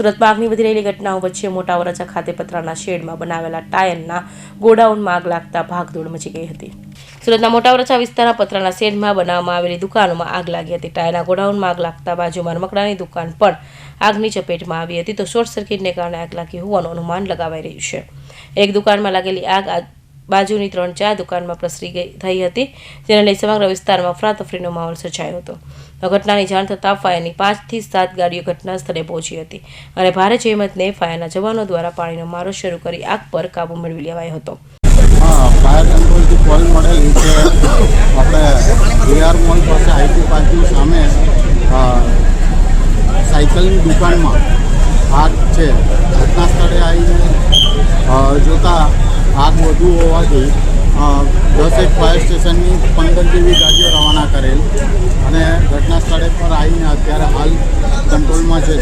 સુરતમાં આગની વધી રહેલી ઘટનાઓ વચ્ચે મોટા વરાછા ખાતે પતરાના શેડમાં બનાવેલા ટાયરના ગોડાઉનમાં આગ લાગતા ભાગદોડ મચી ગઈ હતી। સુરતના મોટા વરાછા વિસ્તારના પતરાના શેડમાં બનાવવામાં આવેલી દુકાનોમાં આગ લાગી હતી। ટાયરના ગોડાઉનમાં આગ લાગતા બાજુમાં રમકડાની દુકાન પણ આગની ચપેટમાં આવી હતી, તો શોર્ટ સર્કિટને કારણે આગ લાગી હોવાનું અનુમાન લગાવાઈ રહ્યું છે। એક દુકાનમાં લાગેલી આગ બાજુની 3-4 દુકાનમાં પ્રસરી થઈ હતી, જેને લઈ સમગ્ર વિસ્તારમાં અફરાતફરીનો માહોલ સર્જાયો હતો। ઘટનાની જાણ થતાં ફાયરની 5 થી 7 ગાડીઓ ઘટના સ્થળે પહોંચી હતી અને ભારે જહેમતને ફાયરના જવાનો દ્વારા પાણીનો મારો શરૂ કરી આગ પર કાબુ મેળવી લેવાયો હતો। ફાયર કંટ્રોલથી કોલ મળેલી કે આપણે AR મોલ પાસે IT પાર્કની સામે સાયકલની દુકાનમાં આગ છે। ઘટના સ્થળે આવીને જોતા આગ વધુ હોવાથી 10 ફાયર સ્ટેશનની 15 જેવી ગાડીઓ રવાના કરેલ અને ઘટના સ્થળે પર આવીને અત્યારે હાલ કંટ્રોલમાં છે।